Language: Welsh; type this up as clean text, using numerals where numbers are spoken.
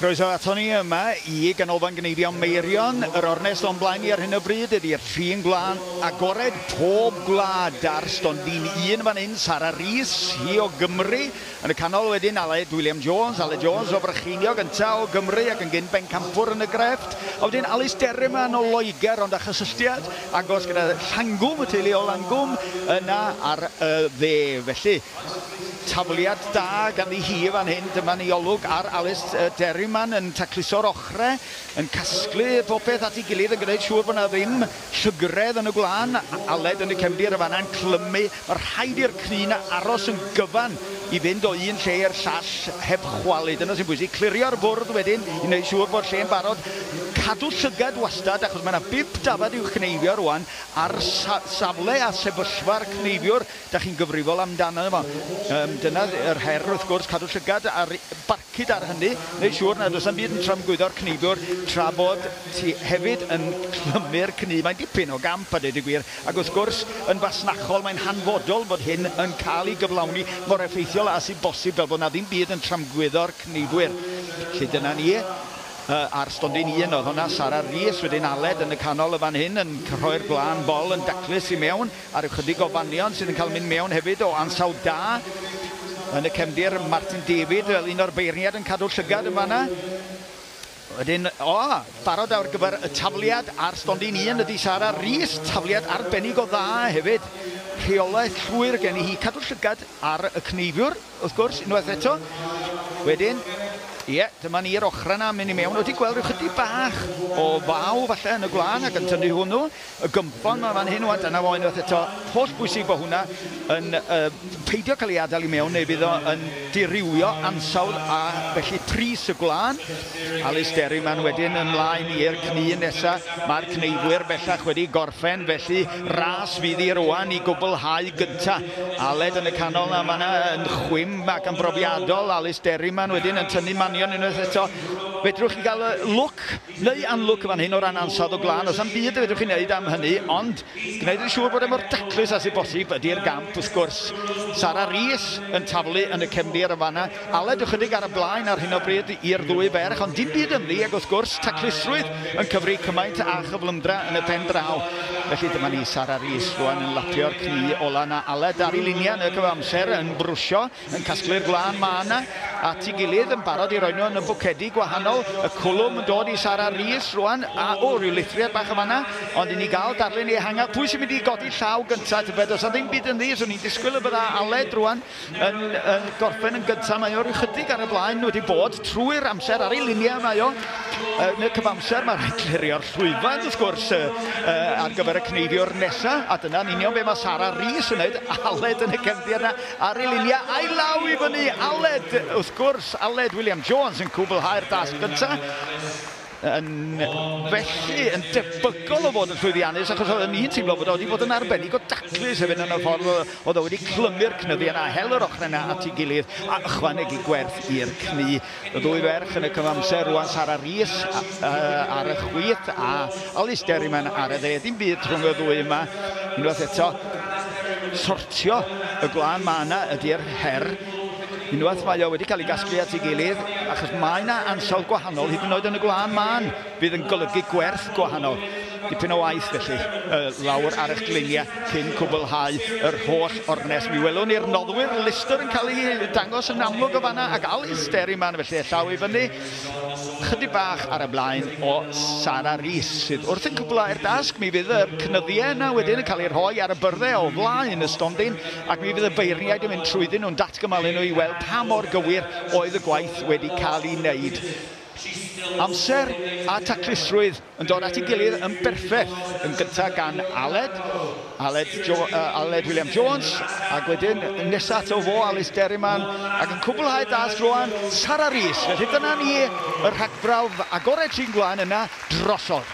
Croeso ato ni yma I ganolfan gneifio Meirion. Yr ornest o'n blaen I ar hyn o bryd ydy'r llun gwlân agored pob gwlad ar stondin un fan hyn, Sara Rhys, hi o Gymru. Yn y canol wedyn Aled William Jones, Aled Jones o Brycheiniog gynta o Gymru ac yn gyn bencampwr yn y grefft. A wedyn Alice Derryman o Loegr ond â chysylltiad agos gyda Llangwm, y teulu o Llangwm yna ar dde. Felly tafliad da gan hi fan hyn, dyma ni olwg ar Alice Derryman yn tacluso'r ochre, yn casglu popeth at ei gilydd yn gwneud siŵr bod yna ddim llygredd yn y gwlân. Aled yn y cefndir y fanna'n clymu. Mae rhaid i'r cnyn aros yn gyfan I fynd o un lle i'r llall heb chwalu. Dyna sy'n bwysig. Clirio'r bwrdd wedyn I wneud siŵr bod lle'n barod. Cadw llygad wastad achos mae yna bip dafad i'w cneifio rwan ar safle a sefyllfa'r cneifiwr. Da chi'n gyfrifol amdano fo. Dyna yr her wrth gwrs cadw llygad ar barcud ar hynny. Neu siŵr na does am byd yn tramgwyddo'r cneifiwr tra bod ti hefyd yn clymu'r cnif. Mae'n dipyn o gamp a dweud y gwir. Ac wrth gwrs yn fasnachol mae'n hanfodol bod hyn yn cael ei gyflawni mor effeithiol a sy'n bosib fel bod na ddim byd yn tramgwyddo'r cneifwyr. Lle dyna ni ar stondin un oedd hwnna Sara Rhys wedyn Aled yn y canol y fan hyn yn rhoi'r blaen bol yn daclus I mewn ar ychydig o fanion sydd yn cael mynd mewn hefyd o ansawd da. Yn y cefndir Martin David fel un o'r beirniad yn cadw llygad yn fanna. Wedyn, barod ar gyfer y tafliad ar stondin un ydy Sara Rhys, tafliad arbennig o dda hefyd. Rheolaeth llwyr gen I hi cadw llygad ar y cneifiwr, wrth gwrs, unwaith eto. Wedyn, dyma ni'r ochr yna mynd I mewn. Wedi gweld rhyw chydig bach o faw falle yn y gwlân ac yn tynnu hwnnw. Y gymffon yma fan hyn wan, dyna fo unwaith eto. Holl bwysig bod hwnna yn peidio cael ei adael I mewn neu bydd o yn dirywio ansawdd a felly pris y gwlân. Alice Derryman wedyn ymlaen i'r cnyn nesaf. Mae'r cneifwyr bellach wedi gorffen felly ras fydd I rwan I gwblhau gynta. Aled yn y canol yma yn chwym ac yn brofiadol. Alice Derryman wedyn yn tynnu manion unwaith eto. Fedrwch chi gael look neu anlwc fan hyn o ran ansawdd o glân. Os am byd fedrwch chi wneud am hynny, ond gwneud yn siŵr bod e mor daclus as I bosib ydy'r gamp wrth gwrs. Sara Rhys yn taflu yn y cefndir yn fanna. Aled ychydig ar y blaen ar hyn o bryd i'r ddwy ferch, ond dim byd ymni ac wrth gwrs taclusrwydd yn cyfri cymaint a chyflymdra yn y pen draw. Felly dyma ni Sara Rhys rwan yn lapio'r cni ola na Aled ar ei linia yn y cyfamser yn brwsio, yn casglu'r glân ma'na at ei gilydd yn barod I roi nhw yn y bwcedi gwahanol. Y cwlwm yn dod I Sara Rhys rwan a rhyw lithriad bach yn fanna, ond I ni gael darlun ei hanga. Pwy sy'n mynd I godi llaw gyntaf? Tybed, os ddim byd yn ddi, so ni'n disgwyl y bydda Aled rwan yn gorffen yn gyntaf. Mae o ryw chydig ar y blaen wedi bod trwy'r amser ar ei linia mae o. Yn y cyfamser mae rhaid clirio'r llwyfan wrth gwrs ar gyfer y cneifiwr nesaf, a dyna'n union be mae Sara Rhys yn neud. Aled yn y cefndir yna ar ei linia a'i law I fyny. Aled, wrth gwrs, Aled William Jones yn cwblhau'r dasg gyntaf. Felly yn debygol o fod yn llwyddiannus achos oedd ni'n teimlo bod o wedi bod yn arbennig o daclus hefyd yn y ffordd oedd o wedi clymu'r cnyddi yna, hel yr ochr yna at ei gilydd a ychwanegu gwerth i'r cni. Y ddwy ferch yn y cyfamser rwan Sara Rhys ar y chwith a Alice Derryman ar y dde. Dim byd rhwng y ddwy yma. Unwaith eto, sortio y glân ma'na ydy'r her. Unwaith mae o wedi cael ei gasglu at ei gilydd, achos mae yna ansawdd gwahanol, hyd yn oed yn y glân mân, bydd yn golygu gwerth gwahanol. Dipyn o waith felly, lawr ar eich glinia cyn cwblhau yr holl ornes. Mi welwn ni'r noddwyr Lister yn cael ei dangos yn amlwg o fanna ac Alice Derryman felly llaw I fyny. Chydig bach ar y blaen o Sara Rhys sydd wrth yn cwblhau'r dasg. Mi fydd y cnyddiau yna wedyn yn cael ei rhoi ar y byrddau o flaen y stondin ac mi fydd y beirniaid yn mynd trwyddyn nhw'n datgymalu nhw I weld pa mor gywir oedd y gwaith wedi cael ei wneud. Amser a taclusrwydd yn dod at ei gilydd yn berffaith. Yn gyntaf gan Aled William Jones ac wedyn nesaf ato fo Alice Derryman ac yn cwblhau dasg rwan Sara Rhys. Felly dyna ni y rhagfrawf agored sy'n gwlan yna drosodd.